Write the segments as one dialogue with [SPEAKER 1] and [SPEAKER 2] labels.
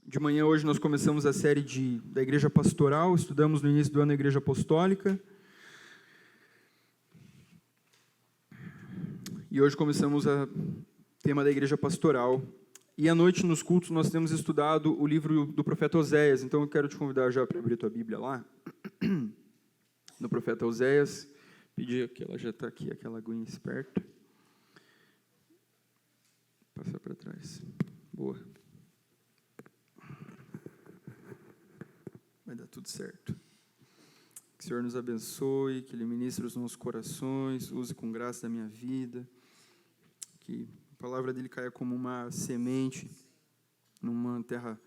[SPEAKER 1] De manhã, hoje, nós começamos a série da Igreja Pastoral, estudamos no início do ano a Igreja Apostólica. E hoje começamos o tema da Igreja Pastoral. E à noite, nos cultos, nós temos estudado o livro do profeta Oséias. Então, eu quero te convidar já para abrir a tua Bíblia lá, no profeta Oséias. Pedir que ela já está aqui, aquela aguinha esperta. Passar para trás. Boa. Vai dar tudo certo. Que o Senhor nos abençoe, que Ele ministre os nossos corações, use com graça da minha vida, que a palavra dEle caia como uma semente numa terra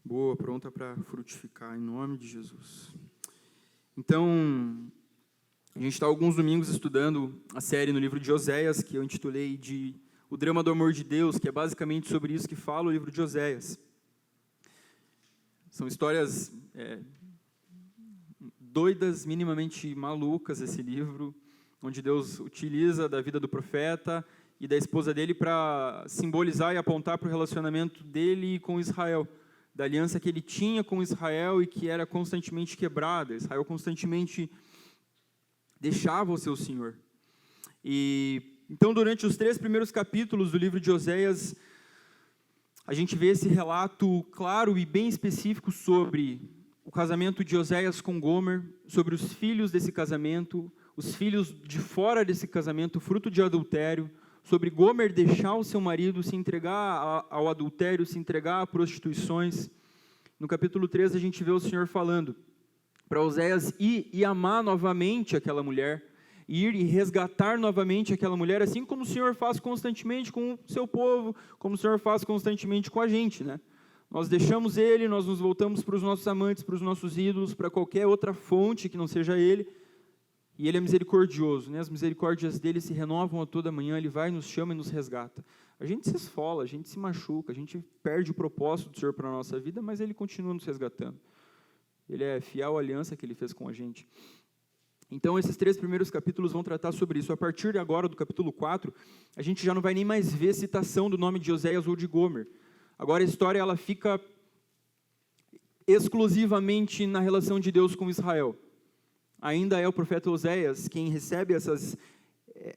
[SPEAKER 1] boa, pronta para frutificar, em nome de Jesus. Então, a gente está alguns domingos estudando a série no livro de Oséias, que eu intitulei de O Drama do Amor de Deus, que é basicamente sobre isso que fala o livro de Oséias. São histórias doidas, minimamente malucas, esse livro, onde Deus utiliza da vida do profeta e da esposa dele para simbolizar e apontar para o relacionamento dele com Israel, da aliança que ele tinha com Israel e que era constantemente quebrada. Israel constantemente deixava o seu Senhor. Então, durante os 3 primeiros capítulos do livro de Oséias, a gente vê esse relato claro e bem específico sobre o casamento de Oséias com Gomer, sobre os filhos desse casamento, os filhos de fora desse casamento, fruto de adultério, sobre Gomer deixar o seu marido, se entregar ao adultério, se entregar a prostituições. No capítulo 3, a gente vê o Senhor falando para Oséias ir e amar novamente aquela mulher, ir e resgatar novamente aquela mulher, assim como o Senhor faz constantemente com o seu povo, como o Senhor faz constantemente com a gente, né? Nós deixamos Ele, nós nos voltamos para os nossos amantes, para os nossos ídolos, para qualquer outra fonte que não seja Ele, e Ele é misericordioso, né? As misericórdias dEle se renovam a toda manhã, Ele vai, nos chama e nos resgata. A gente se esfola, a gente se machuca, a gente perde o propósito do Senhor para a nossa vida, mas Ele continua nos resgatando. Ele é fiel à aliança que Ele fez com a gente. Então, esses 3 primeiros capítulos vão tratar sobre isso. A partir de agora, do capítulo 4, a gente já não vai nem mais ver citação do nome de Oséias ou de Gomer. Agora, a história ela fica exclusivamente na relação de Deus com Israel. Ainda é o profeta Oséias quem recebe essas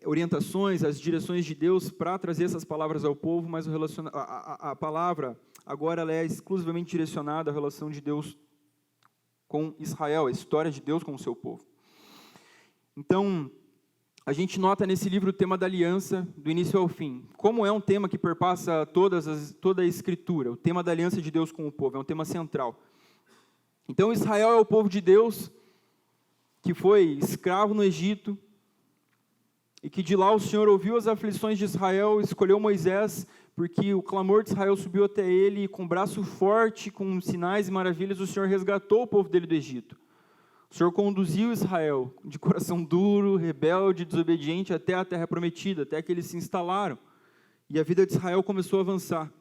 [SPEAKER 1] orientações, as direções de Deus para trazer essas palavras ao povo, mas a palavra agora ela é exclusivamente direcionada à relação de Deus com Israel, a história de Deus com o seu povo. Então, a gente nota nesse livro o tema da aliança, do início ao fim. Como é um tema que perpassa toda a Escritura, o tema da aliança de Deus com o povo, é um tema central. Então, Israel é o povo de Deus, que foi escravo no Egito, e que de lá o Senhor ouviu as aflições de Israel, escolheu Moisés, porque o clamor de Israel subiu até ele, e com braço forte, com sinais e maravilhas, o Senhor resgatou o povo dele do Egito. O Senhor conduziu Israel de coração duro, rebelde, desobediente, até a terra prometida, até que eles se instalaram. E a vida de Israel começou a avançar.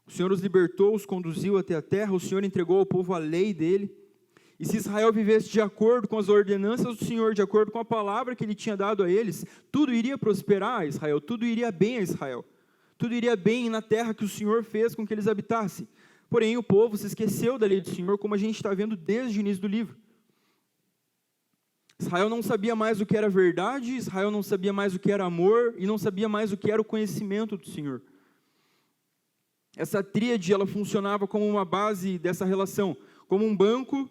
[SPEAKER 1] O Senhor os libertou, os conduziu até a terra, o Senhor entregou ao povo a lei dele. E se Israel vivesse de acordo com as ordenanças do Senhor, de acordo com a palavra que ele tinha dado a eles, tudo iria prosperar a Israel, tudo iria bem a Israel. Tudo iria bem na terra que o Senhor fez com que eles habitassem. Porém, o povo se esqueceu da lei do Senhor, como a gente está vendo desde o início do livro. Israel não sabia mais o que era verdade, Israel não sabia mais o que era amor, e não sabia mais o que era o conhecimento do Senhor. Essa tríade, ela funcionava como uma base dessa relação, como um banco,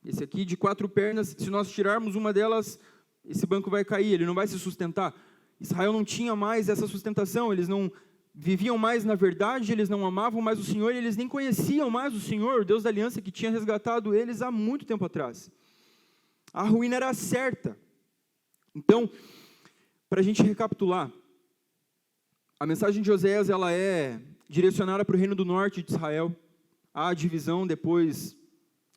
[SPEAKER 1] esse aqui de 4 pernas, se nós tirarmos uma delas, esse banco vai cair, ele não vai se sustentar. Israel não tinha mais essa sustentação, eles não viviam mais na verdade, eles não amavam mais o Senhor, eles nem conheciam mais o Senhor, o Deus da aliança que tinha resgatado eles há muito tempo atrás. A ruína era certa. Então, para a gente recapitular, a mensagem de Oséias ela é direcionada para o reino do norte de Israel. Há a divisão depois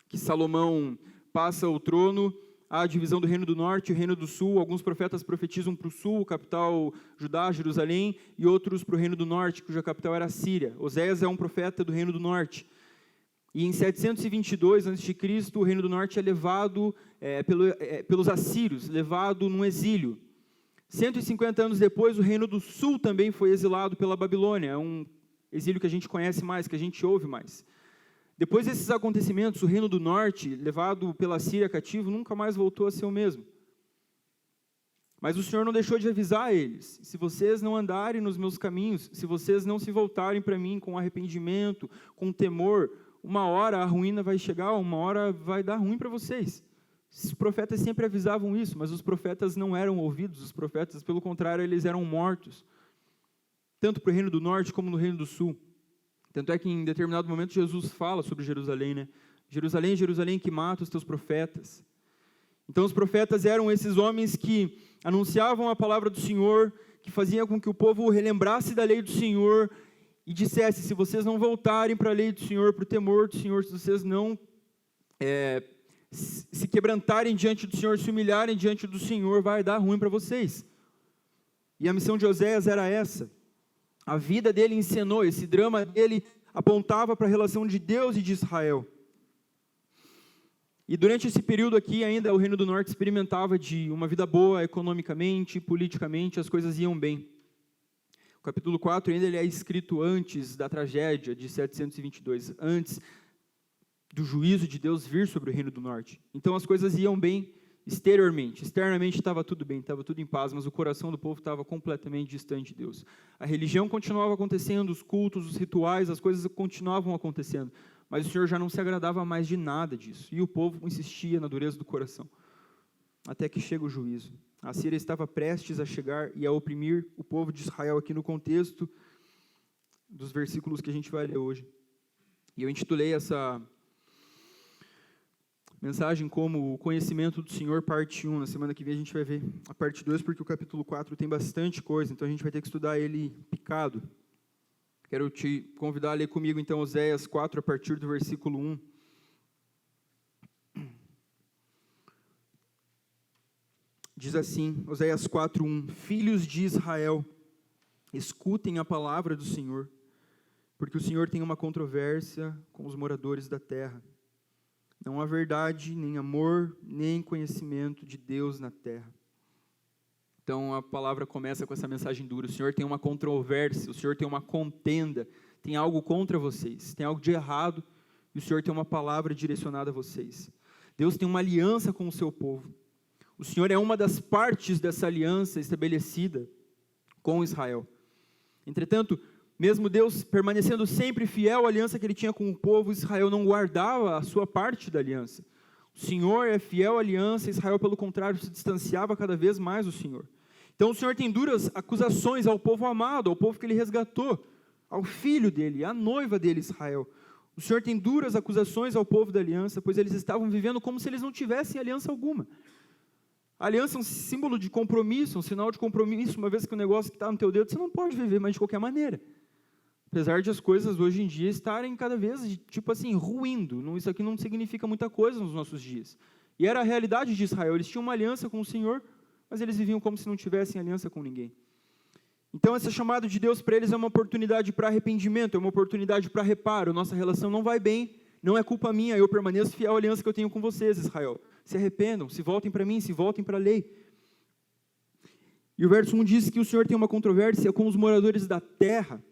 [SPEAKER 1] que Salomão passa o trono, há a divisão do reino do norte e o reino do sul. Alguns profetas profetizam para o sul, capital Judá, Jerusalém, e outros para o reino do norte, cuja capital era Síria. Oséias é um profeta do reino do norte. E em 722 a.C., o reino do norte é levado pelos assírios, levado num exílio. 150 anos depois, o reino do sul também foi exilado pela Babilônia. É um exílio que a gente conhece mais, que a gente ouve mais. Depois desses acontecimentos, o reino do norte, levado pela Síria cativo, nunca mais voltou a ser o mesmo. Mas o Senhor não deixou de avisar eles: se vocês não andarem nos meus caminhos, se vocês não se voltarem para mim com arrependimento, com temor, uma hora a ruína vai chegar, uma hora vai dar ruim para vocês. Os profetas sempre avisavam isso, mas os profetas não eram ouvidos, os profetas, pelo contrário, eles eram mortos, tanto para o reino do norte como no reino do sul. Tanto é que em determinado momento Jesus fala sobre Jerusalém, né? Jerusalém, Jerusalém, que mata os teus profetas. Então os profetas eram esses homens que anunciavam a palavra do Senhor, que faziam com que o povo relembrasse da lei do Senhor e dissesse: se vocês não voltarem para a lei do Senhor, para o temor do Senhor, se vocês não se quebrantarem diante do Senhor, se humilharem diante do Senhor, vai dar ruim para vocês. E a missão de Oséias era essa. A vida dele encenou, esse drama dele apontava para a relação de Deus e de Israel. E durante esse período aqui, ainda o Reino do Norte experimentava de uma vida boa, economicamente, politicamente, as coisas iam bem. O capítulo 4 ainda ele é escrito antes da tragédia de 722, antes do juízo de Deus vir sobre o Reino do Norte. Então as coisas iam bem exteriormente, externamente estava tudo bem, estava tudo em paz, mas o coração do povo estava completamente distante de Deus. A religião continuava acontecendo, os cultos, os rituais, as coisas continuavam acontecendo, mas o Senhor já não se agradava mais de nada disso, e o povo insistia na dureza do coração, até que chega o juízo. A Síria estava prestes a chegar e a oprimir o povo de Israel, aqui no contexto dos versículos que a gente vai ler hoje. E eu intitulei essa mensagem como o conhecimento do Senhor, parte 1. Na semana que vem a gente vai ver a parte 2, porque o capítulo 4 tem bastante coisa, então a gente vai ter que estudar ele picado. Quero te convidar a ler comigo, então, Oséias 4, a partir do versículo 1. Diz assim, Oséias 4, 1. Filhos de Israel, escutem a palavra do Senhor, porque o Senhor tem uma controvérsia com os moradores da terra. Não há verdade, nem amor, nem conhecimento de Deus na terra. Então a palavra começa com essa mensagem dura. O Senhor tem uma controvérsia, o Senhor tem uma contenda, tem algo contra vocês, tem algo de errado, e o Senhor tem uma palavra direcionada a vocês. Deus tem uma aliança com o seu povo. O Senhor é uma das partes dessa aliança estabelecida com Israel. Entretanto, mesmo Deus permanecendo sempre fiel à aliança que ele tinha com o povo, Israel não guardava a sua parte da aliança. O Senhor é fiel à aliança, Israel, pelo contrário, se distanciava cada vez mais do Senhor. Então o Senhor tem duras acusações ao povo amado, ao povo que ele resgatou, ao filho dele, à noiva dele, Israel. O Senhor tem duras acusações ao povo da aliança, pois eles estavam vivendo como se eles não tivessem aliança alguma. A aliança é um símbolo de compromisso, um sinal de compromisso. Uma vez que o negócio que está no teu dedo, você não pode viver mais de qualquer maneira. Apesar de as coisas hoje em dia estarem cada vez, tipo assim, ruindo. Isso aqui não significa muita coisa nos nossos dias. E era a realidade de Israel. Eles tinham uma aliança com o Senhor, mas eles viviam como se não tivessem aliança com ninguém. Então, esse chamado de Deus para eles é uma oportunidade para arrependimento, é uma oportunidade para reparo. Nossa relação não vai bem, não é culpa minha, eu permaneço fiel à aliança que eu tenho com vocês, Israel. Se arrependam, se voltem para mim, se voltem para a lei. E o verso 1 diz que o Senhor tem uma controvérsia com os moradores da terra.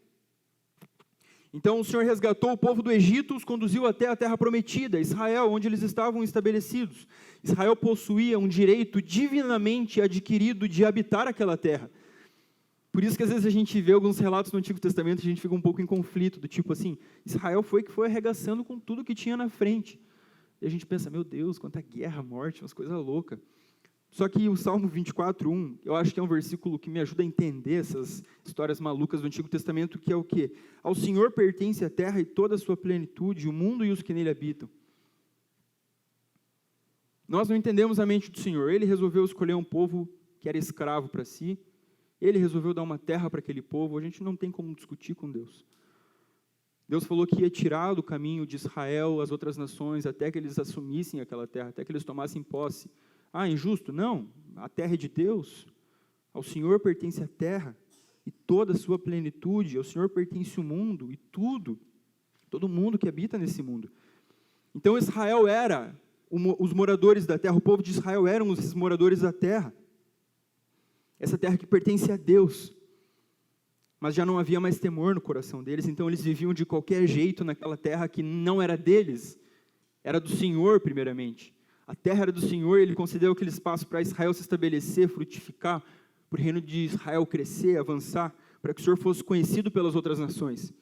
[SPEAKER 1] Então o Senhor resgatou o povo do Egito, os conduziu até a terra prometida, Israel, onde eles estavam estabelecidos. Israel possuía um direito divinamente adquirido de habitar aquela terra. Por isso que às vezes a gente vê alguns relatos no Antigo Testamento e a gente fica um pouco em conflito, do tipo assim, Israel foi arregaçando com tudo que tinha na frente. E a gente pensa, meu Deus, quanta guerra, morte, umas coisas loucas. Só que o Salmo 24:1, eu acho que é um versículo que me ajuda a entender essas histórias malucas do Antigo Testamento, que é o quê? Ao Senhor pertence a terra e toda a sua plenitude, o mundo e os que nele habitam. Nós não entendemos a mente do Senhor. Ele resolveu escolher um povo que era escravo para si. Ele resolveu dar uma terra para aquele povo. A gente não tem como discutir com Deus. Deus falou que ia tirar do caminho de Israel as outras nações até que eles assumissem aquela terra, até que eles tomassem posse. Ah, injusto? Não, a terra é de Deus, ao Senhor pertence a terra e toda a sua plenitude, ao Senhor pertence o mundo e tudo, todo mundo que habita nesse mundo. Então Israel era os moradores da terra, o povo de Israel eram esses moradores da terra, essa terra que pertence a Deus. mas já não havia mais temor no coração deles, então eles viviam de qualquer jeito naquela terra que não era deles, era do Senhor primeiramente. A terra era do Senhor, ele concedeu aquele espaço para Israel se estabelecer, frutificar, para o reino de Israel crescer, avançar, para que o Senhor fosse conhecido pelas outras nações.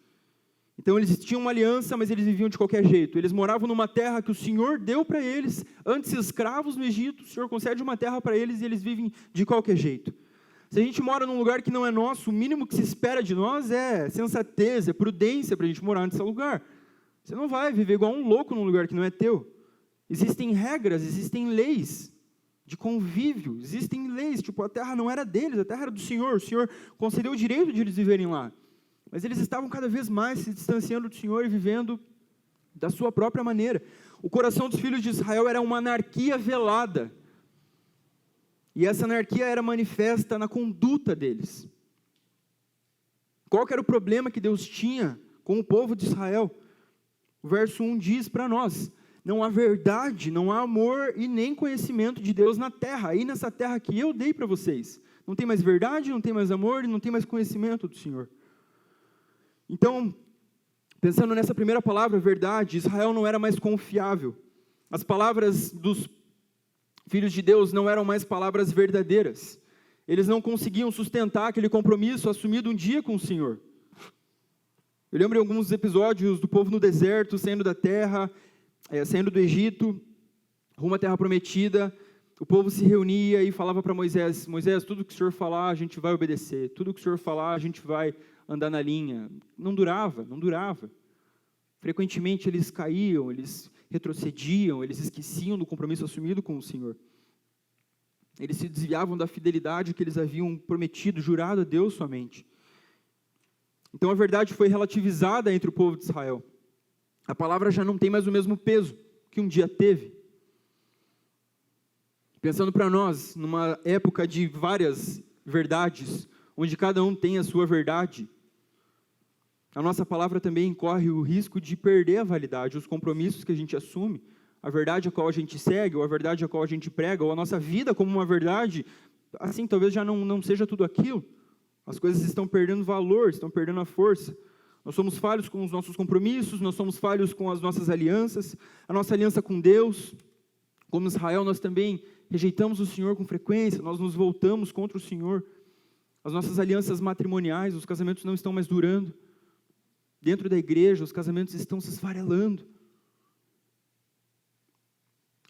[SPEAKER 1] Então eles tinham uma aliança, mas eles viviam de qualquer jeito. Eles moravam numa terra que o Senhor deu para eles, antes escravos no Egito, o Senhor concede uma terra para eles e eles vivem de qualquer jeito. Se a gente mora num lugar que não é nosso, o mínimo que se espera de nós é sensatez, é prudência para a gente morar nesse lugar. Você não vai viver igual um louco num lugar que não é teu. Existem regras, existem leis de convívio, existem leis, tipo, a terra não era deles, a terra era do Senhor, o Senhor concedeu o direito de eles viverem lá. Mas eles estavam cada vez mais se distanciando do Senhor e vivendo da sua própria maneira. O coração dos filhos de Israel era uma anarquia velada. E essa anarquia era manifesta na conduta deles. Qual que era o problema que Deus tinha com o povo de Israel? O verso 1 diz para nós: não há verdade, não há amor e nem conhecimento de Deus na terra, aí nessa terra que eu dei para vocês. Não tem mais verdade, não tem mais amor e não tem mais conhecimento do Senhor. Então, pensando nessa primeira palavra, verdade, Israel não era mais confiável. As palavras dos filhos de Deus não eram mais palavras verdadeiras. Eles não conseguiam sustentar aquele compromisso assumido um dia com o Senhor. Eu lembro de alguns episódios do povo no deserto, saindo da terra, saindo do Egito, rumo à terra prometida. O povo se reunia e falava para Moisés: Moisés, tudo que o Senhor falar, a gente vai obedecer. Tudo que o Senhor falar, a gente vai andar na linha. Não durava. Frequentemente eles caíam, eles retrocediam, eles esqueciam do compromisso assumido com o Senhor. Eles se desviavam da fidelidade que eles haviam prometido, jurado a Deus somente. Então a verdade foi relativizada entre o povo de Israel. A palavra já não tem mais o mesmo peso que um dia teve. Pensando para nós, numa época de várias verdades, onde cada um tem a sua verdade, a nossa palavra também corre o risco de perder a validade, os compromissos que a gente assume, a verdade a qual a gente segue, ou a verdade a qual a gente prega, ou a nossa vida como uma verdade, assim, talvez já não seja tudo aquilo. As coisas estão perdendo valor, estão perdendo a força. Nós somos falhos com os nossos compromissos, nós somos falhos com as nossas alianças, a nossa aliança com Deus. Como Israel, nós também rejeitamos o Senhor com frequência, nós nos voltamos contra o Senhor. As nossas alianças matrimoniais, os casamentos não estão mais durando. Dentro da igreja, os casamentos estão se esfarelando.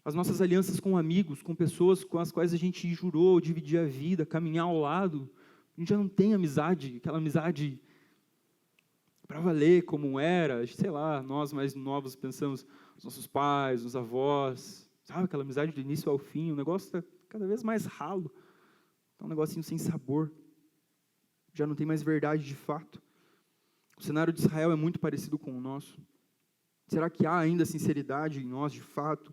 [SPEAKER 1] As nossas alianças com amigos, com pessoas com as quais a gente jurou dividir a vida, caminhar ao lado, a gente já não tem amizade, aquela amizade para valer como era, sei lá, nós mais novos pensamos, os nossos pais, os avós, sabe, aquela amizade do início ao fim, o negócio está cada vez mais ralo, está um negocinho sem sabor, já não tem mais verdade de fato. O cenário de Israel é muito parecido com o nosso. Será que há ainda sinceridade em nós de fato?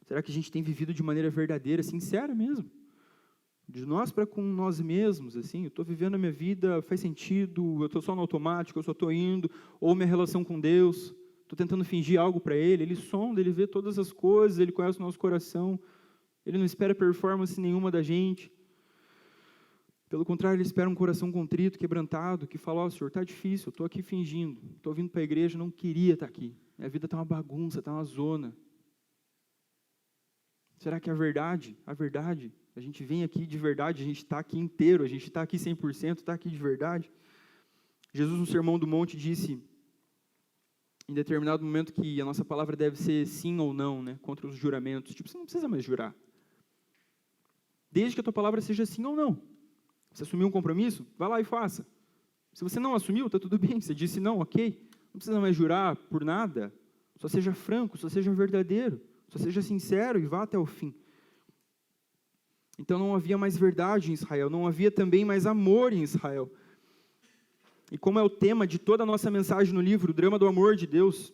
[SPEAKER 1] Será que a gente tem vivido de maneira verdadeira, sincera mesmo? De nós para com nós mesmos, assim, eu estou vivendo a minha vida, faz sentido, eu estou só no automático, eu só estou indo, ou minha relação com Deus, estou tentando fingir algo para Ele sonda, Ele vê todas as coisas, Ele conhece o nosso coração, Ele não espera performance nenhuma da gente. Pelo contrário, Ele espera um coração contrito, quebrantado, que fala: ó, Senhor, está difícil, eu estou aqui fingindo, estou vindo para a igreja, não queria estar aqui, minha vida está uma bagunça, está uma zona. Será que a verdade, a gente vem aqui de verdade, a gente está aqui inteiro, a gente está aqui 100%, está aqui de verdade? Jesus, no Sermão do Monte, disse, em determinado momento, que a nossa palavra deve ser sim ou não, né, contra os juramentos. Tipo, você não precisa mais jurar. Desde que a tua palavra seja sim ou não. Você assumiu um compromisso? Vai lá e faça. Se você não assumiu, está tudo bem. Você disse não, ok. Não precisa mais jurar por nada. Só seja franco, só seja verdadeiro. Só seja sincero e vá até o fim. Então não havia mais verdade em Israel, não havia também mais amor em Israel. E como é o tema de toda a nossa mensagem no livro, o drama do amor de Deus,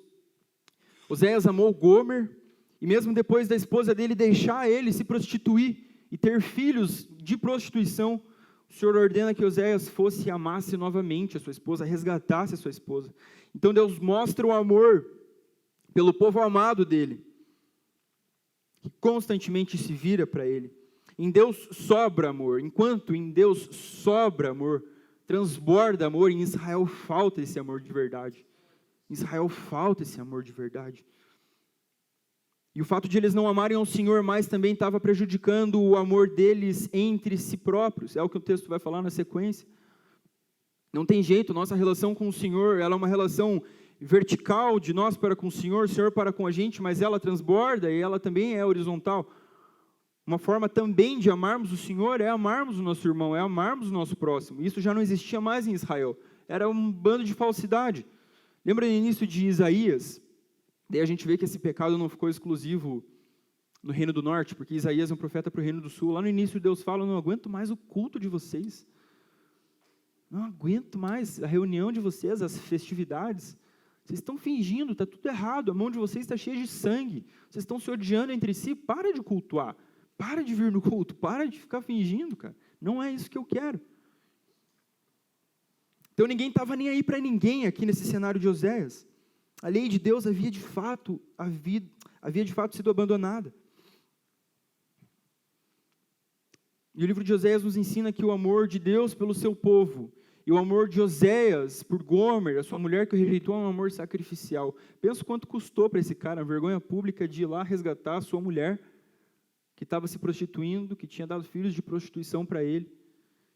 [SPEAKER 1] Oséias amou Gomer, e mesmo depois da esposa dele deixar ele se prostituir e ter filhos de prostituição, o Senhor ordena que Oséias fosse e amasse novamente a sua esposa, resgatasse a sua esposa. Então Deus mostra o amor pelo povo amado dele, que constantemente se vira para ele. Em Deus sobra amor. Enquanto em Deus sobra amor, transborda amor, e em Israel falta esse amor de verdade. Em Israel falta esse amor de verdade. E o fato de eles não amarem ao Senhor mais também estava prejudicando o amor deles entre si próprios. É o que o texto vai falar na sequência. Não tem jeito, nossa relação com o Senhor, ela é uma relação vertical de nós para com o Senhor para com a gente, mas ela transborda e ela também é horizontal. Uma forma também de amarmos o Senhor é amarmos o nosso irmão, é amarmos o nosso próximo. Isso já não existia mais em Israel. Era um bando de falsidade. Lembra no início de Isaías? Daí a gente vê que esse pecado não ficou exclusivo no Reino do Norte, porque Isaías é um profeta para o Reino do Sul. Lá no início Deus fala, não aguento mais o culto de vocês. Não aguento mais a reunião de vocês, as festividades. Vocês estão fingindo, está tudo errado. A mão de vocês está cheia de sangue. Vocês estão se odiando entre si. Para de cultuar. Para de vir no culto. Para de ficar fingindo, cara. Não é isso que eu quero. Então ninguém estava nem aí para ninguém aqui nesse cenário de Oséias. A lei de Deus havia de fato sido abandonada. E o livro de Oséias nos ensina que o amor de Deus pelo seu povo e o amor de Oséias por Gomer, a sua mulher que o rejeitou, é um amor sacrificial. Pensa quanto custou para esse cara a vergonha pública de ir lá resgatar a sua mulher, que estava se prostituindo, que tinha dado filhos de prostituição para ele,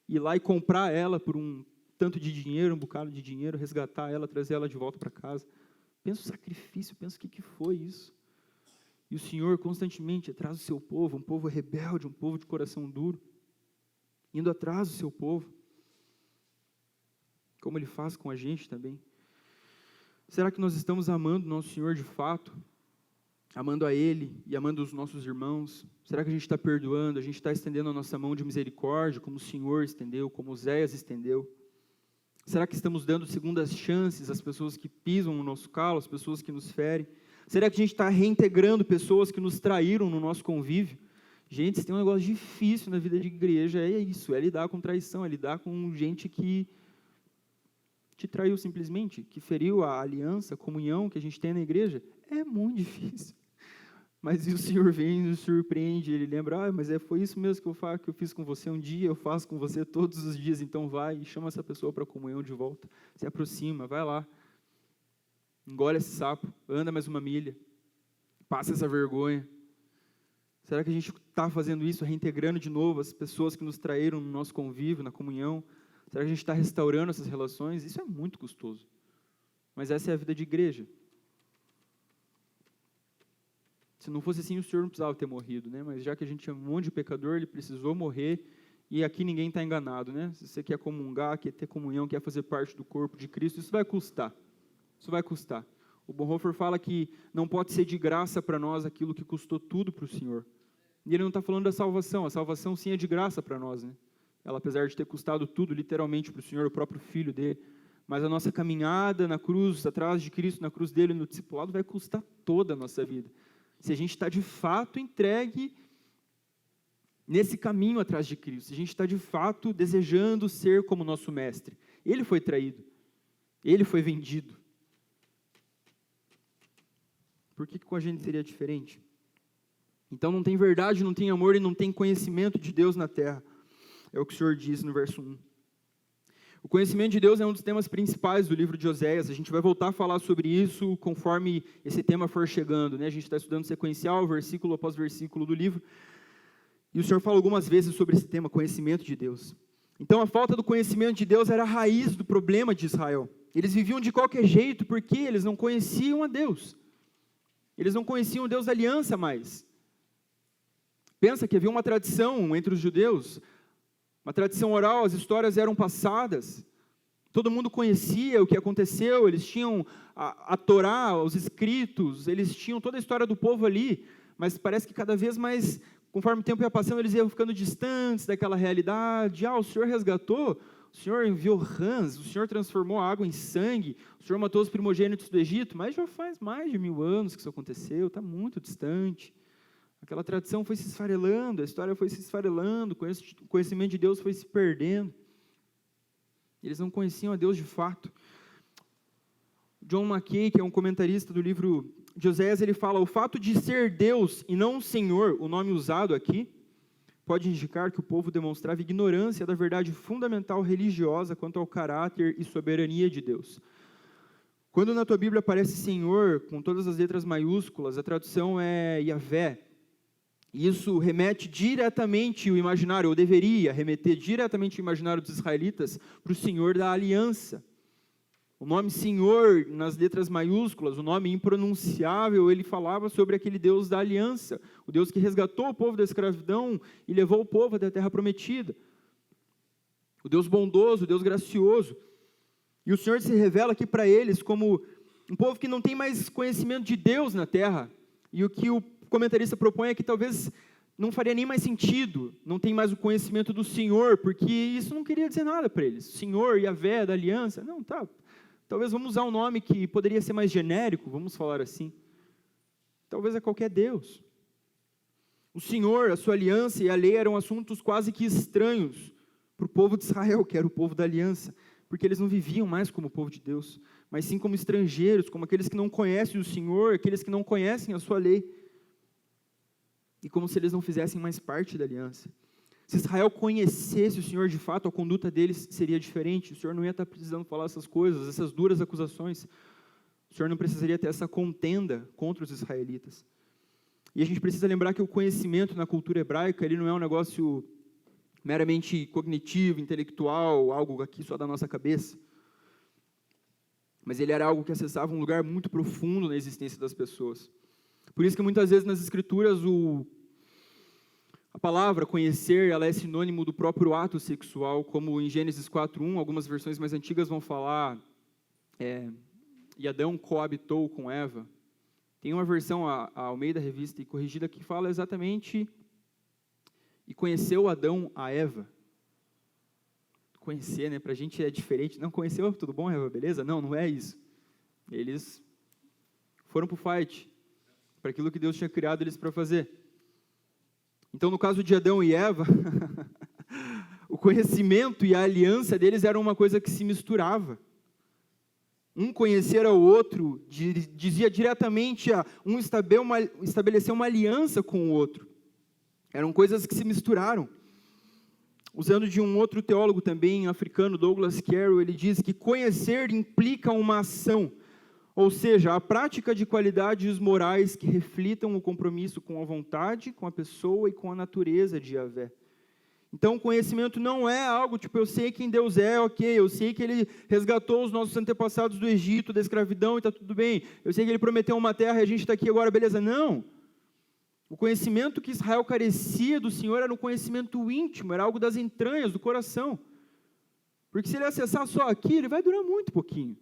[SPEAKER 1] ir lá e comprar ela por um tanto de dinheiro, um bocado de dinheiro, resgatar ela, trazer ela de volta para casa. Pensa o sacrifício, pensa o que foi isso. E o Senhor constantemente atrás do seu povo, um povo rebelde, um povo de coração duro, indo atrás do seu povo, como Ele faz com a gente também. Será que nós estamos amando nosso Senhor de fato? Amando a Ele e amando os nossos irmãos? Será que a gente está perdoando? A gente está estendendo a nossa mão de misericórdia, como o Senhor estendeu, como Oséias estendeu? Será que estamos dando segundas chances às pessoas que pisam no nosso calo, às pessoas que nos ferem? Será que a gente está reintegrando pessoas que nos traíram no nosso convívio? Gente, se tem um negócio difícil na vida de igreja, é isso, é lidar com traição, é lidar com gente que te traiu simplesmente, que feriu a aliança, a comunhão que a gente tem na igreja. É muito difícil. Mas o Senhor vem e nos surpreende, Ele lembra, mas foi isso mesmo que eu fiz com você um dia, eu faço com você todos os dias, então vai e chama essa pessoa para a comunhão de volta, se aproxima, vai lá, engole esse sapo, anda mais uma milha, passa essa vergonha. Será que a gente está fazendo isso, reintegrando de novo as pessoas que nos traíram no nosso convívio, na comunhão? Será que a gente está restaurando essas relações? Isso é muito custoso, mas essa é a vida de igreja. Se não fosse assim, o Senhor não precisava ter morrido, né? Mas já que a gente é um monte de pecador, Ele precisou morrer, e aqui ninguém está enganado, né? Se você quer comungar, quer ter comunhão, quer fazer parte do corpo de Cristo, isso vai custar. Isso vai custar. O Bonhoeffer fala que não pode ser de graça para nós aquilo que custou tudo para o Senhor. E ele não está falando da salvação. A salvação sim é de graça para nós, né? Ela, apesar de ter custado tudo, literalmente, para o Senhor, o próprio Filho dele. Mas a nossa caminhada na cruz, atrás de Cristo, na cruz dele, no discipulado, vai custar toda a nossa vida. Se a gente está de fato entregue nesse caminho atrás de Cristo, se a gente está de fato desejando ser como nosso Mestre. Ele foi traído, Ele foi vendido. Por que com a gente seria diferente? Então não tem verdade, não tem amor e não tem conhecimento de Deus na terra. É o que o Senhor diz no verso 1. O conhecimento de Deus é um dos temas principais do livro de Oséias. A gente vai voltar a falar sobre isso conforme esse tema for chegando, né? A gente está estudando sequencial, versículo após versículo do livro. E o Senhor fala algumas vezes sobre esse tema, conhecimento de Deus. Então a falta do conhecimento de Deus era a raiz do problema de Israel. Eles viviam de qualquer jeito porque eles não conheciam a Deus. Eles não conheciam o Deus da aliança mais. Pensa que havia uma tradição entre os judeus, uma tradição oral, as histórias eram passadas, todo mundo conhecia o que aconteceu, eles tinham a Torá, os escritos, eles tinham toda a história do povo ali, mas parece que cada vez mais, conforme o tempo ia passando, eles iam ficando distantes daquela realidade. O Senhor resgatou, o Senhor enviou rãs, o Senhor transformou a água em sangue, o Senhor matou os primogênitos do Egito, mas já faz mais de 1000 anos que isso aconteceu, está muito distante. Aquela tradição foi se esfarelando, a história foi se esfarelando, o conhecimento de Deus foi se perdendo. Eles não conheciam a Deus de fato. John Mackay, que é um comentarista do livro de Oséias, ele fala, o fato de ser Deus e não Senhor, o nome usado aqui, pode indicar que o povo demonstrava ignorância da verdade fundamental religiosa quanto ao caráter e soberania de Deus. Quando na tua Bíblia aparece Senhor, com todas as letras maiúsculas, a tradução é Yahvé. Isso remete diretamente o imaginário, ou deveria remeter diretamente o imaginário dos israelitas para o Senhor da aliança. O nome Senhor, nas letras maiúsculas, o nome impronunciável, ele falava sobre aquele Deus da aliança, o Deus que resgatou o povo da escravidão e levou o povo até a terra prometida. O Deus bondoso, o Deus gracioso. E o Senhor se revela aqui para eles como um povo que não tem mais conhecimento de Deus na terra. E o que o comentarista propõe é que talvez não faria nem mais sentido, não tem mais o conhecimento do Senhor, porque isso não queria dizer nada para eles. Senhor, Yahvé, da aliança, não, tá. Talvez vamos usar um nome que poderia ser mais genérico, vamos falar assim. Talvez é qualquer Deus. O Senhor, a sua aliança e a lei eram assuntos quase que estranhos para o povo de Israel, que era o povo da aliança, porque eles não viviam mais como o povo de Deus, mas sim como estrangeiros, como aqueles que não conhecem o Senhor, aqueles que não conhecem a sua lei, e como se eles não fizessem mais parte da aliança. Se Israel conhecesse o Senhor de fato, a conduta deles seria diferente. O Senhor não ia estar precisando falar essas coisas, essas duras acusações. O Senhor não precisaria ter essa contenda contra os israelitas. E a gente precisa lembrar que o conhecimento na cultura hebraica, ele não é um negócio meramente cognitivo, intelectual, algo aqui só da nossa cabeça. Mas ele era algo que acessava um lugar muito profundo na existência das pessoas. Por isso que muitas vezes nas Escrituras a palavra conhecer, ela é sinônimo do próprio ato sexual, como em Gênesis 4:1, algumas versões mais antigas vão falar, e Adão coabitou com Eva. Tem uma versão, a Almeida Revista e Corrigida, que fala exatamente, e conheceu Adão a Eva. Conhecer, né, pra gente é diferente. Não conheceu, tudo bom, Eva, beleza? Não, não é isso. Eles foram pro fight, para aquilo que Deus tinha criado eles para fazer. Então, no caso de Adão e Eva, o conhecimento e a aliança deles eram uma coisa que se misturava. Um conhecer ao outro dizia diretamente a um estabelecer uma aliança com o outro. Eram coisas que se misturaram. Usando de um outro teólogo também, africano, Douglas Carroll, ele diz que conhecer implica uma ação, ou seja, a prática de qualidades morais que reflitam o compromisso com a vontade, com a pessoa e com a natureza de Yahvé. Então, o conhecimento não é algo tipo, eu sei quem Deus é, ok, eu sei que Ele resgatou os nossos antepassados do Egito, da escravidão, e está tudo bem. Eu sei que Ele prometeu uma terra e a gente está aqui agora, beleza. Não. O conhecimento que Israel carecia do Senhor era um conhecimento íntimo, era algo das entranhas, do coração. Porque se ele acessar só aqui, ele vai durar muito pouquinho.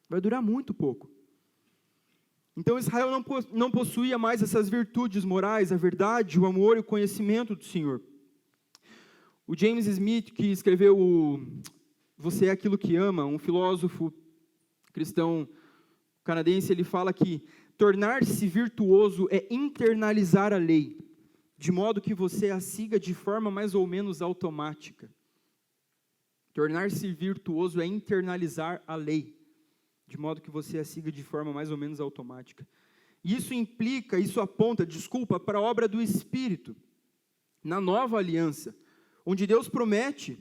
[SPEAKER 1] Vai durar muito pouco. Então Israel não possuía mais essas virtudes morais, a verdade, o amor e o conhecimento do Senhor. O James Smith, que escreveu Você é Aquilo que Ama, um filósofo cristão canadense, ele fala que tornar-se virtuoso é internalizar a lei, de modo que você a siga de forma mais ou menos automática. Tornar-se virtuoso é internalizar a lei, de modo que você a siga de forma mais ou menos automática. Isso aponta, para a obra do Espírito, na nova aliança, onde Deus promete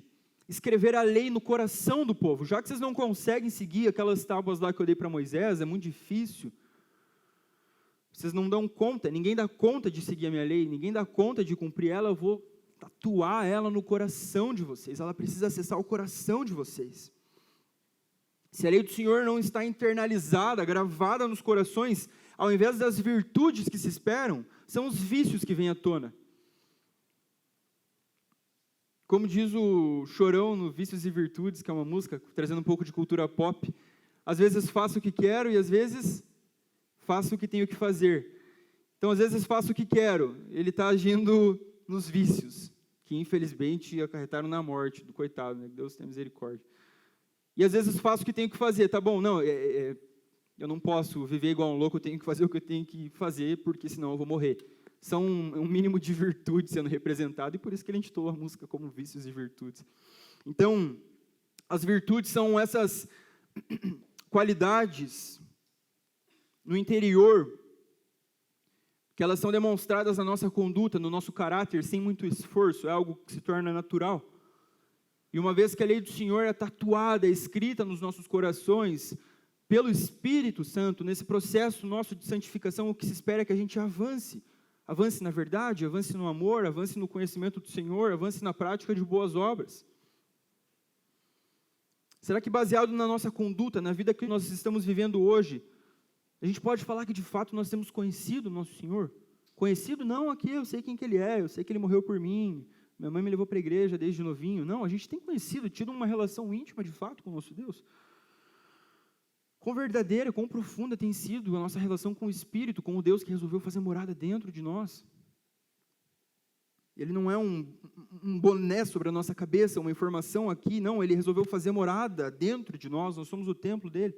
[SPEAKER 1] escrever a lei no coração do povo. Já que vocês não conseguem seguir aquelas tábuas lá que eu dei para Moisés, é muito difícil, vocês não dão conta, ninguém dá conta de seguir a minha lei, ninguém dá conta de cumprir ela, eu vou tatuar ela no coração de vocês, ela precisa acessar o coração de vocês. Se a lei do Senhor não está internalizada, gravada nos corações, ao invés das virtudes que se esperam, são os vícios que vêm à tona. Como diz o Chorão no Vícios e Virtudes, que é uma música, trazendo um pouco de cultura pop, às vezes faço o que quero e às vezes faço o que tenho que fazer. Então, às vezes faço o que quero, ele está agindo nos vícios, que infelizmente acarretaram na morte do coitado, né? Deus tenha misericórdia. E às vezes faço o que tenho que fazer, tá bom, não, eu não posso viver igual um louco, eu tenho que fazer o que eu tenho que fazer, porque senão eu vou morrer. São um mínimo de virtude sendo representado, e por isso que ele intitulou a música como Vícios e Virtudes. Então, as virtudes são essas qualidades no interior que elas são demonstradas na nossa conduta, no nosso caráter, sem muito esforço, é algo que se torna natural. E uma vez que a lei do Senhor é tatuada, é escrita nos nossos corações, pelo Espírito Santo, nesse processo nosso de santificação, o que se espera é que a gente avance. Avance na verdade, avance no amor, avance no conhecimento do Senhor, avance na prática de boas obras. Será que baseado na nossa conduta, na vida que nós estamos vivendo hoje, a gente pode falar que de fato nós temos conhecido o nosso Senhor? Conhecido não aqui, eu sei quem que Ele é, eu sei que Ele morreu por mim, minha mãe me levou para a igreja desde novinho. Não, a gente tem conhecido, tido uma relação íntima de fato com o nosso Deus. Quão verdadeira, quão profunda tem sido a nossa relação com o Espírito, com o Deus que resolveu fazer morada dentro de nós. Ele não é um boné sobre a nossa cabeça, uma informação aqui, não, Ele resolveu fazer morada dentro de nós somos o templo dEle.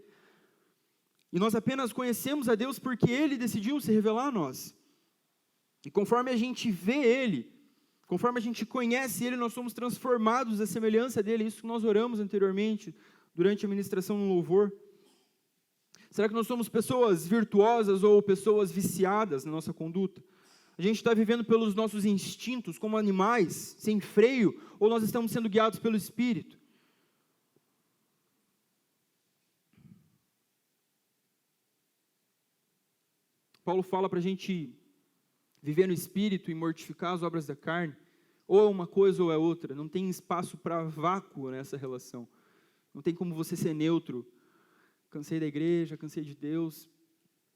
[SPEAKER 1] E nós apenas conhecemos a Deus porque Ele decidiu se revelar a nós. E conforme a gente vê Ele, conforme a gente conhece Ele, nós somos transformados à semelhança dEle, isso que nós oramos anteriormente, durante a ministração no louvor. Será que nós somos pessoas virtuosas ou pessoas viciadas na nossa conduta? A gente está vivendo pelos nossos instintos, como animais, sem freio, ou nós estamos sendo guiados pelo Espírito? Paulo fala para a gente viver no Espírito e mortificar as obras da carne, ou é uma coisa ou é outra, não tem espaço para vácuo nessa relação, não tem como você ser neutro. Cansei da igreja, cansei de Deus.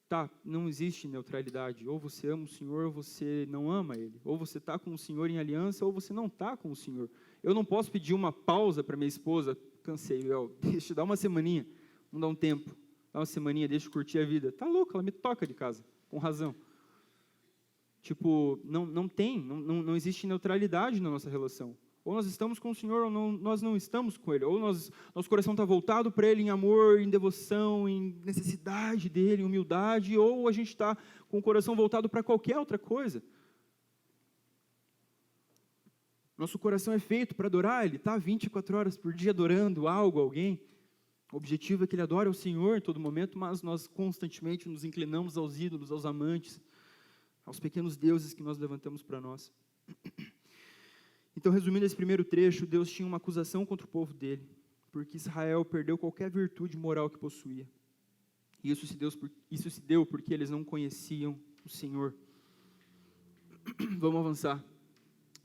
[SPEAKER 1] Tá, não existe neutralidade. Ou você ama o Senhor, ou você não ama Ele. Ou você está com o Senhor em aliança, ou você não está com o Senhor. Eu não posso pedir uma pausa para minha esposa. Cansei, deixa eu dar uma semaninha. Vamos dar um tempo. Dá uma semaninha, deixa eu curtir a vida. Tá louco, ela me toca de casa, com razão. Tipo, não existe neutralidade na nossa relação. Ou nós estamos com o Senhor, ou nós não estamos com Ele. Ou nosso coração está voltado para Ele em amor, em devoção, em necessidade dEle, em humildade. Ou a gente está com o coração voltado para qualquer outra coisa. Nosso coração é feito para adorar, Ele está 24 horas por dia adorando algo, alguém. O objetivo é que Ele adore ao Senhor em todo momento, mas nós constantemente nos inclinamos aos ídolos, aos amantes, aos pequenos deuses que nós levantamos para nós. Então, resumindo esse primeiro trecho, Deus tinha uma acusação contra o povo dele, porque Israel perdeu qualquer virtude moral que possuía. E isso se deu porque eles não conheciam o Senhor. Vamos avançar.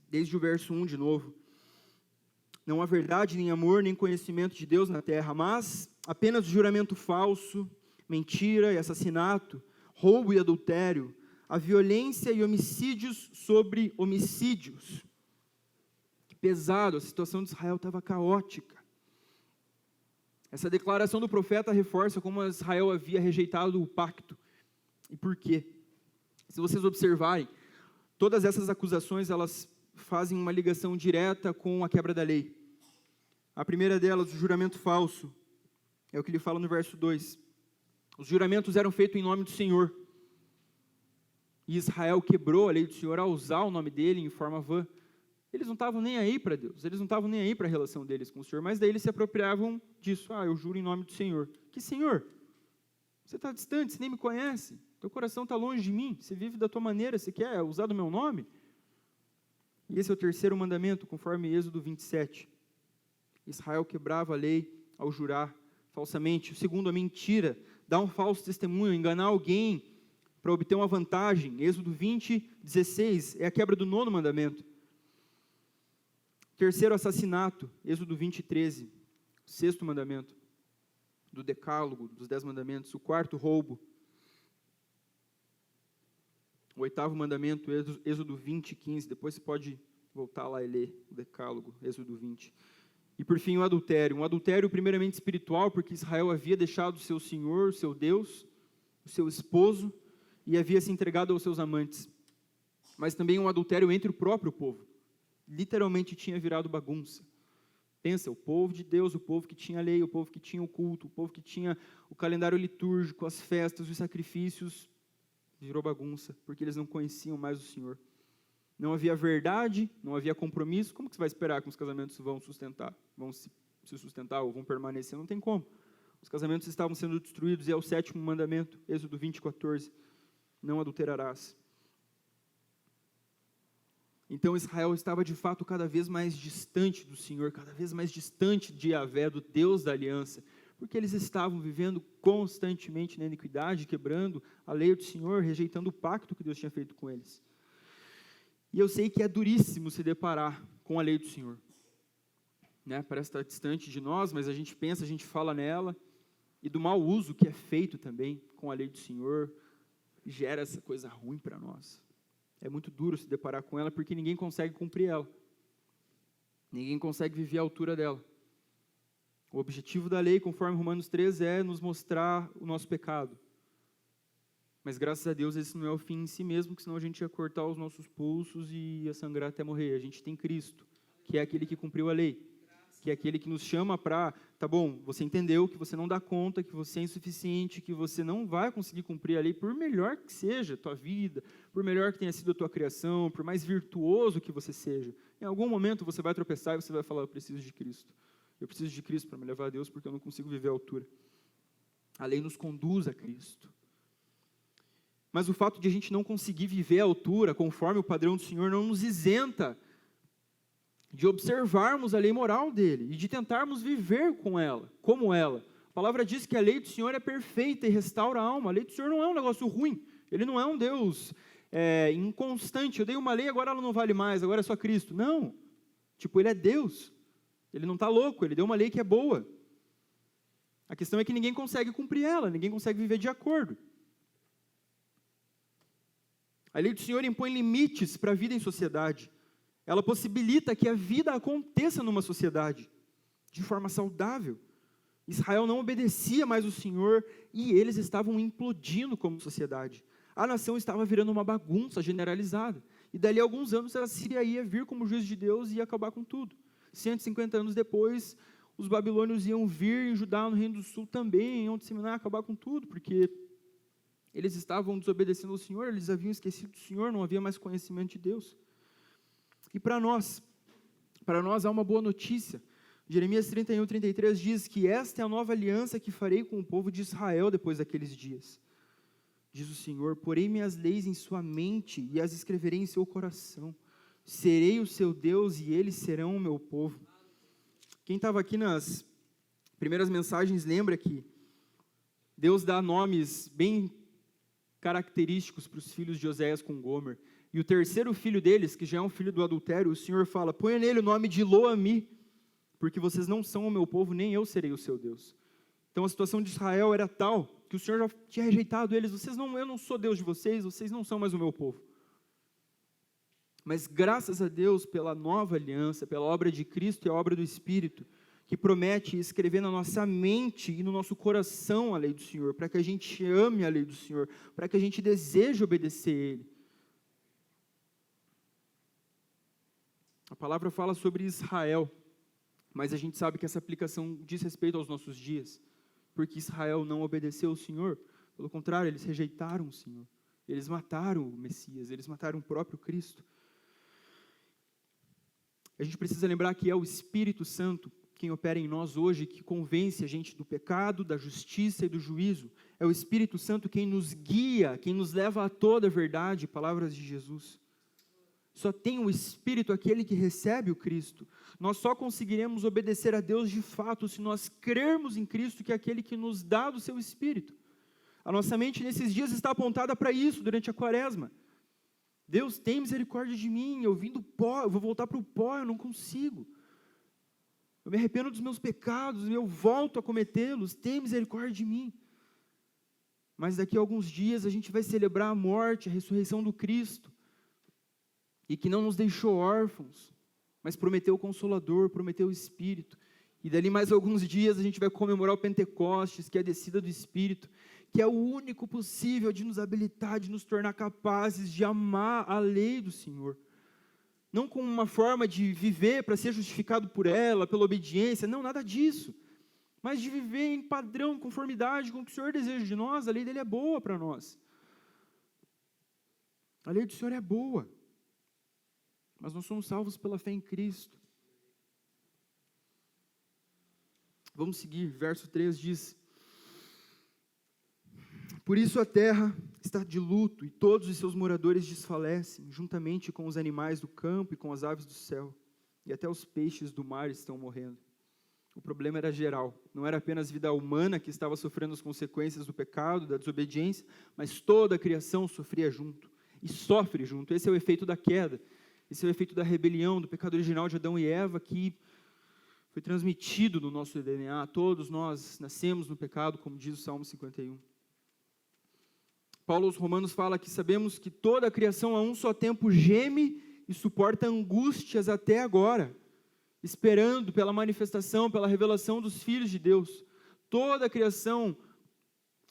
[SPEAKER 1] Desde o verso 1 de novo. Não há verdade, nem amor, nem conhecimento de Deus na terra, mas apenas juramento falso, mentira e assassinato, roubo e adultério, a violência e homicídios sobre homicídios. Pesado, a situação de Israel estava caótica. Essa declaração do profeta reforça como Israel havia rejeitado o pacto. E por quê? Se vocês observarem, todas essas acusações, elas fazem uma ligação direta com a quebra da lei. A primeira delas, o juramento falso, é o que ele fala no verso 2. Os juramentos eram feitos em nome do Senhor. E Israel quebrou a lei do Senhor ao usar o nome dele em forma vã. Eles não estavam nem aí para Deus, eles não estavam nem aí para a relação deles com o Senhor, mas daí eles se apropriavam disso. Eu juro em nome do Senhor. Que Senhor? Você está distante, você nem me conhece, teu coração está longe de mim, você vive da tua maneira, você quer usar do meu nome? E esse é o terceiro mandamento, conforme Êxodo 27. Israel quebrava a lei ao jurar falsamente. O segundo, a mentira, dar um falso testemunho, enganar alguém para obter uma vantagem. Êxodo 20, 16, é a quebra do 9º mandamento. Terceiro, assassinato, Êxodo 20, 13, o 6º mandamento, do decálogo, dos 10 mandamentos. O quarto, roubo. O 8º mandamento, Êxodo 20, 15, depois você pode voltar lá e ler o decálogo, Êxodo 20. E por fim, o adultério. Um adultério primeiramente espiritual, porque Israel havia deixado o seu Senhor, o seu Deus, o seu esposo, e havia se entregado aos seus amantes. Mas também um adultério entre o próprio povo. Literalmente tinha virado bagunça. Pensa, o povo de Deus, o povo que tinha a lei, o povo que tinha o culto, o povo que tinha o calendário litúrgico, as festas, os sacrifícios, virou bagunça, porque eles não conheciam mais o Senhor. Não havia verdade, não havia compromisso. Como que você vai esperar que os casamentos vão se sustentar ou vão permanecer? Não tem como. Os casamentos estavam sendo destruídos, e é o 7º mandamento, Êxodo 20, 14. Não adulterarás. Então Israel estava de fato cada vez mais distante do Senhor, cada vez mais distante de Yahvé, do Deus da aliança, porque eles estavam vivendo constantemente na iniquidade, quebrando a lei do Senhor, rejeitando o pacto que Deus tinha feito com eles. E eu sei que é duríssimo se deparar com a lei do Senhor, né? Parece estar distante de nós, mas a gente pensa, a gente fala nela, e do mau uso que é feito também com a lei do Senhor, gera essa coisa ruim para nós. É muito duro se deparar com ela, porque ninguém consegue cumprir ela. Ninguém consegue viver à altura dela. O objetivo da lei, conforme Romanos 3, é nos mostrar o nosso pecado. Mas graças a Deus esse não é o fim em si mesmo, porque senão a gente ia cortar os nossos pulsos e ia sangrar até morrer. A gente tem Cristo, que é aquele que cumpriu a lei, que é aquele que nos chama para, tá bom, você entendeu que você não dá conta, que você é insuficiente, que você não vai conseguir cumprir a lei, por melhor que seja a tua vida, por melhor que tenha sido a tua criação, por mais virtuoso que você seja. Em algum momento você vai tropeçar e você vai falar, eu preciso de Cristo. Eu preciso de Cristo para me levar a Deus, porque eu não consigo viver à altura. A lei nos conduz a Cristo. Mas o fato de a gente não conseguir viver à altura, conforme o padrão do Senhor, não nos isenta de observarmos a lei moral dele e de tentarmos viver com ela, como ela. A palavra diz que a lei do Senhor é perfeita e restaura a alma. A lei do Senhor não é um negócio ruim. Ele não é um Deus inconstante. Eu dei uma lei, agora ela não vale mais, agora é só Cristo. Não. Ele é Deus. Ele não está louco, ele deu uma lei que é boa. A questão é que ninguém consegue cumprir ela, ninguém consegue viver de acordo. A lei do Senhor impõe limites para a vida em sociedade. Ela possibilita que a vida aconteça numa sociedade de forma saudável. Israel não obedecia mais o Senhor e eles estavam implodindo como sociedade. A nação estava virando uma bagunça generalizada. E dali a alguns anos a Síria ia vir como juiz de Deus e ia acabar com tudo. 150 anos depois, os babilônios iam vir em Judá, no Reino do Sul também, iam disseminar e acabar com tudo, porque eles estavam desobedecendo ao Senhor, eles haviam esquecido do Senhor, não havia mais conhecimento de Deus. E para nós há uma boa notícia. Jeremias 31, 33 diz que esta é a nova aliança que farei com o povo de Israel depois daqueles dias. Diz o Senhor, porei minhas leis em sua mente e as escreverei em seu coração. Serei o seu Deus e eles serão o meu povo. Quem estava aqui nas primeiras mensagens lembra que Deus dá nomes bem característicos para os filhos de Oséias com Gomer. E o terceiro filho deles, que já é um filho do adultério, o Senhor fala, ponha nele o nome de Lo-Ami, porque vocês não são o meu povo, nem eu serei o seu Deus. Então a situação de Israel era tal, que o Senhor já tinha rejeitado eles, eu não sou Deus de vocês não são mais o meu povo. Mas graças a Deus pela nova aliança, pela obra de Cristo e a obra do Espírito, que promete escrever na nossa mente e no nosso coração a lei do Senhor, para que a gente ame a lei do Senhor, para que a gente deseje obedecer a Ele. A palavra fala sobre Israel, mas a gente sabe que essa aplicação diz respeito aos nossos dias, porque Israel não obedeceu ao Senhor, pelo contrário, eles rejeitaram o Senhor, eles mataram o Messias, eles mataram o próprio Cristo. A gente precisa lembrar que é o Espírito Santo quem opera em nós hoje, que convence a gente do pecado, da justiça e do juízo. É o Espírito Santo quem nos guia, quem nos leva a toda a verdade, palavras de Jesus. Só tem o Espírito aquele que recebe o Cristo. Nós só conseguiremos obedecer a Deus de fato se nós crermos em Cristo, que é aquele que nos dá do seu Espírito. A nossa mente nesses dias está apontada para isso durante a quaresma. Deus, tem misericórdia de mim, eu vim do pó, eu vou voltar para o pó, eu não consigo. Eu me arrependo dos meus pecados, eu volto a cometê-los, tem misericórdia de mim. Mas daqui a alguns dias a gente vai celebrar a morte, a ressurreição do Cristo, e que não nos deixou órfãos, mas prometeu o Consolador, prometeu o Espírito. E dali mais alguns dias a gente vai comemorar o Pentecostes, que é a descida do Espírito, que é o único possível de nos habilitar, de nos tornar capazes de amar a lei do Senhor. Não como uma forma de viver para ser justificado por ela, pela obediência, não, nada disso. Mas de viver em padrão, conformidade com o que o Senhor deseja de nós, a lei dele é boa para nós. A lei do Senhor é boa. Mas nós somos salvos pela fé em Cristo. Vamos seguir, verso 3 diz: por isso a terra está está de luto e todos os seus moradores desfalecem, juntamente com os animais do campo e com as aves do céu. E até os peixes do mar estão morrendo. O problema era geral. Não era apenas a vida humana que estava sofrendo as consequências do pecado, da desobediência, mas toda a criação sofria junto. E sofre junto. Esse é o efeito da queda. Esse é o efeito da rebelião, do pecado original de Adão e Eva, que foi transmitido no nosso DNA. Todos nós nascemos no pecado, como diz o Salmo 51. Paulo aos Romanos fala que sabemos que toda a criação a um só tempo geme e suporta angústias até agora, esperando pela manifestação, pela revelação dos filhos de Deus. Toda a criação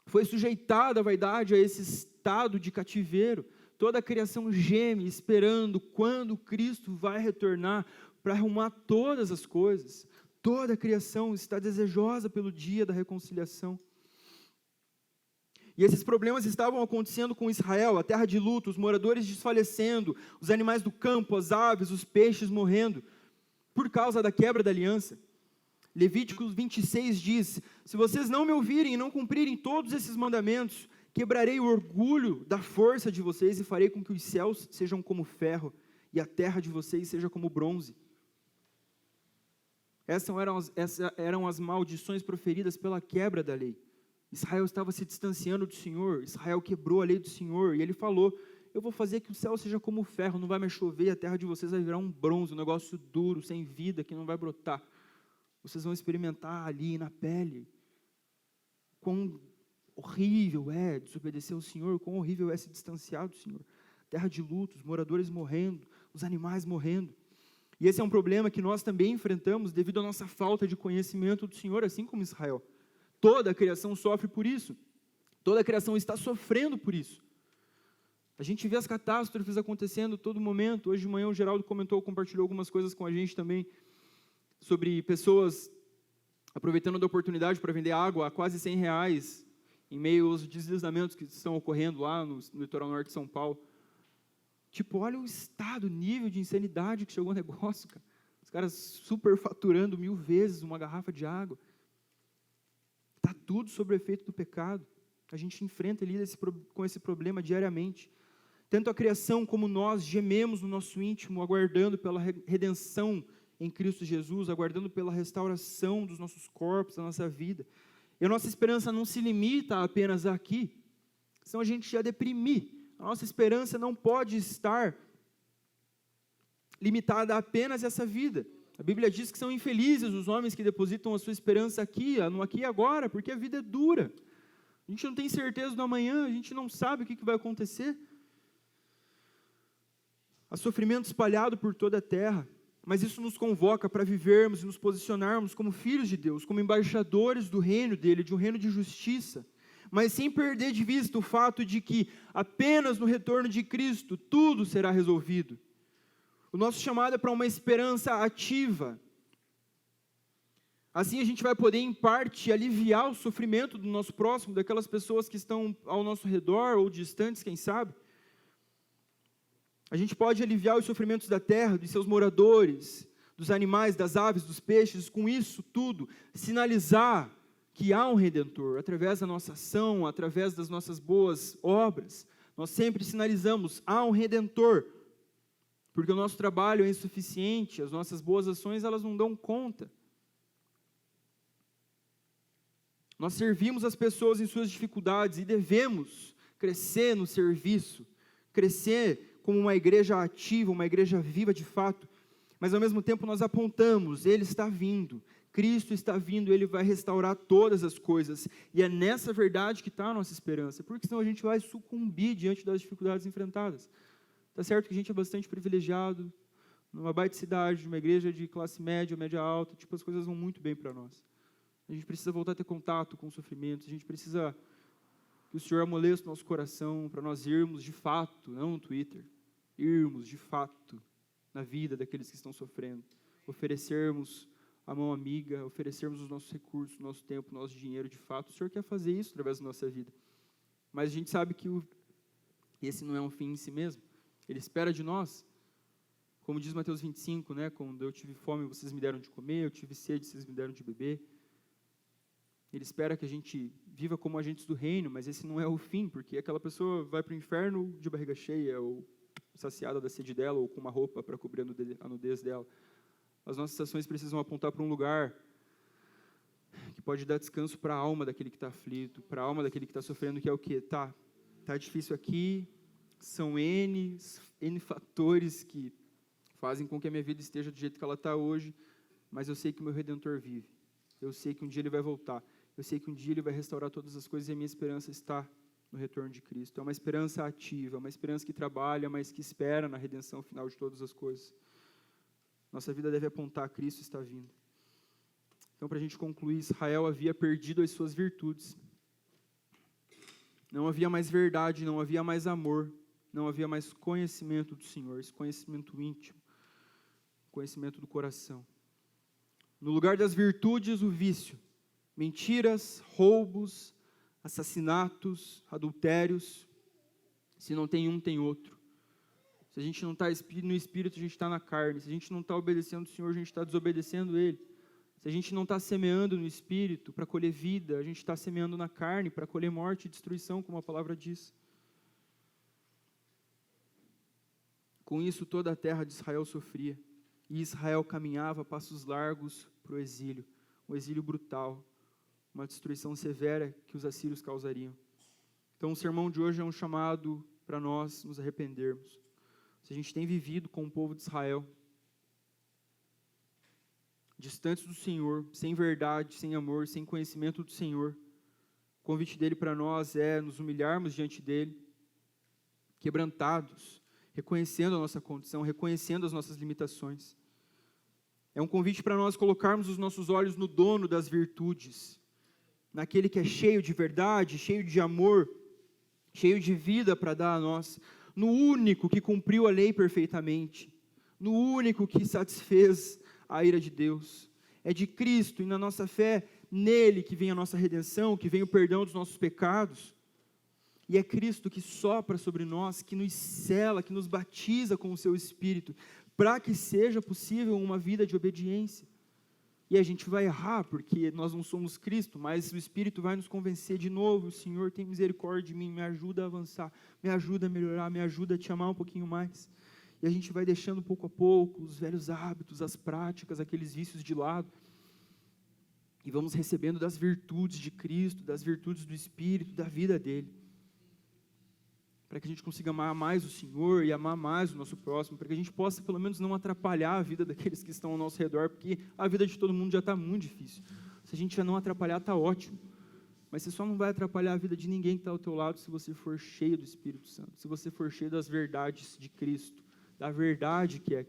[SPEAKER 1] foi sujeitada à vaidade, a esse estado de cativeiro. Toda a criação geme, esperando quando Cristo vai retornar para arrumar todas as coisas. Toda a criação está desejosa pelo dia da reconciliação. E esses problemas estavam acontecendo com Israel, a terra de luto, os moradores desfalecendo, os animais do campo, as aves, os peixes morrendo, por causa da quebra da aliança. Levítico 26 diz: se vocês não me ouvirem e não cumprirem todos esses mandamentos, quebrarei o orgulho da força de vocês e farei com que os céus sejam como ferro e a terra de vocês seja como bronze. Essas eram as maldições proferidas pela quebra da lei. Israel estava se distanciando do Senhor, Israel quebrou a lei do Senhor, e ele falou: eu vou fazer que o céu seja como ferro, não vai mais chover, a terra de vocês vai virar um bronze, um negócio duro, sem vida, que não vai brotar. Vocês vão experimentar ali na pele quão horrível é desobedecer ao Senhor, quão horrível é se distanciar do Senhor. Terra de luto, os moradores morrendo, os animais morrendo. E esse é um problema que nós também enfrentamos devido à nossa falta de conhecimento do Senhor, assim como Israel. Toda a criação sofre por isso. Toda a criação está sofrendo por isso. A gente vê as catástrofes acontecendo a todo momento. Hoje de manhã o Geraldo compartilhou algumas coisas com a gente também, sobre pessoas aproveitando da oportunidade para vender água a quase R$100, em meio aos deslizamentos que estão ocorrendo lá no litoral norte de São Paulo. Tipo, olha o estado, o nível de insanidade que chegou o negócio, cara. Os caras superfaturando 1000 vezes uma garrafa de água. Está tudo sob o efeito do pecado. A gente enfrenta e lida com esse problema diariamente. Tanto a criação como nós gememos no nosso íntimo, aguardando pela redenção em Cristo Jesus, aguardando pela restauração dos nossos corpos, da nossa vida. E a nossa esperança não se limita apenas aqui, senão a gente ia deprimir. A nossa esperança não pode estar limitada a apenas essa vida. A Bíblia diz que são infelizes os homens que depositam a sua esperança aqui, no aqui e agora, porque a vida é dura. A gente não tem certeza do amanhã, a gente não sabe o que vai acontecer. Há sofrimento espalhado por toda a terra, mas isso nos convoca para vivermos e nos posicionarmos como filhos de Deus, como embaixadores do reino dele, de um reino de justiça, mas sem perder de vista o fato de que apenas no retorno de Cristo tudo será resolvido. O nosso chamado é para uma esperança ativa. Assim a gente vai poder, em parte, aliviar o sofrimento do nosso próximo, daquelas pessoas que estão ao nosso redor, ou distantes, quem sabe. A gente pode aliviar os sofrimentos da terra, dos seus moradores, dos animais, das aves, dos peixes, com isso tudo, sinalizar que há um Redentor, através da nossa ação, através das nossas boas obras. Nós sempre sinalizamos, há um Redentor, porque o nosso trabalho é insuficiente, as nossas boas ações, elas não dão conta. Nós servimos as pessoas em suas dificuldades e devemos crescer no serviço, crescer como uma igreja ativa, uma igreja viva de fato, mas ao mesmo tempo nós apontamos, Ele está vindo, Cristo está vindo, Ele vai restaurar todas as coisas, e é nessa verdade que está a nossa esperança, porque senão a gente vai sucumbir diante das dificuldades enfrentadas. Está certo que a gente é bastante privilegiado, numa baita cidade, uma igreja de classe média, média alta, tipo, as coisas vão muito bem para nós. A gente precisa voltar a ter contato com o sofrimento, a gente precisa que o Senhor amoleça o nosso coração para nós irmos de fato, não no Twitter, irmos de fato na vida daqueles que estão sofrendo, oferecermos a mão amiga, oferecermos os nossos recursos, o nosso tempo, o nosso dinheiro de fato. O Senhor quer fazer isso através da nossa vida, mas a gente sabe que esse não é um fim em si mesmo. Ele espera de nós, como diz Mateus 25, né? Quando eu tive fome, vocês me deram de comer, eu tive sede, vocês me deram de beber. Ele espera que a gente viva como agentes do reino, mas esse não é o fim, porque aquela pessoa vai para o inferno de barriga cheia, ou saciada da sede dela, ou com uma roupa para cobrir a nudez dela. As nossas ações precisam apontar para um lugar que pode dar descanso para a alma daquele que está aflito, para a alma daquele que está sofrendo, que é o quê? Tá difícil aqui, são N fatores que fazem com que a minha vida esteja do jeito que ela está hoje, mas eu sei que o meu Redentor vive. Eu sei que um dia Ele vai voltar. Eu sei que um dia Ele vai restaurar todas as coisas e a minha esperança está no retorno de Cristo. É uma esperança ativa, uma esperança que trabalha, mas que espera na redenção final de todas as coisas. Nossa vida deve apontar a Cristo está vindo. Então, para a gente concluir, Israel havia perdido as suas virtudes. Não havia mais verdade, não havia mais amor, não havia mais conhecimento do Senhor, esse conhecimento íntimo, conhecimento do coração. No lugar das virtudes, o vício. Mentiras, roubos, assassinatos, adultérios. Se não tem um, tem outro. Se a gente não está no Espírito, a gente está na carne. Se a gente não está obedecendo o Senhor, a gente está desobedecendo Ele. Se a gente não está semeando no Espírito para colher vida, a gente está semeando na carne para colher morte e destruição, como a palavra diz. Com isso, toda a terra de Israel sofria. E Israel caminhava a passos largos para o exílio. Um exílio brutal. Uma destruição severa que os assírios causariam. Então, o sermão de hoje é um chamado para nós nos arrependermos. Se a gente tem vivido com o povo de Israel, distantes do Senhor, sem verdade, sem amor, sem conhecimento do Senhor, o convite dele para nós é nos humilharmos diante dele, quebrantados, reconhecendo a nossa condição, reconhecendo as nossas limitações. É um convite para nós colocarmos os nossos olhos no dono das virtudes, naquele que é cheio de verdade, cheio de amor, cheio de vida para dar a nós, no único que cumpriu a lei perfeitamente, no único que satisfez a ira de Deus. É de Cristo e na nossa fé, nele que vem a nossa redenção, que vem o perdão dos nossos pecados. E é Cristo que sopra sobre nós, que nos sela, que nos batiza com o seu Espírito, para que seja possível uma vida de obediência. E a gente vai errar, porque nós não somos Cristo, mas o Espírito vai nos convencer de novo. O Senhor tem misericórdia de mim, me ajuda a avançar, me ajuda a melhorar, me ajuda a te amar um pouquinho mais. E a gente vai deixando pouco a pouco os velhos hábitos, as práticas, aqueles vícios de lado. E vamos recebendo das virtudes de Cristo, das virtudes do Espírito, da vida dele. Para que a gente consiga amar mais o Senhor e amar mais o nosso próximo, para que a gente possa pelo menos não atrapalhar a vida daqueles que estão ao nosso redor, porque a vida de todo mundo já está muito difícil. Se a gente já não atrapalhar, está ótimo. Mas você só não vai atrapalhar a vida de ninguém que está ao teu lado se você for cheio do Espírito Santo, se você for cheio das verdades de Cristo, da verdade que é Cristo.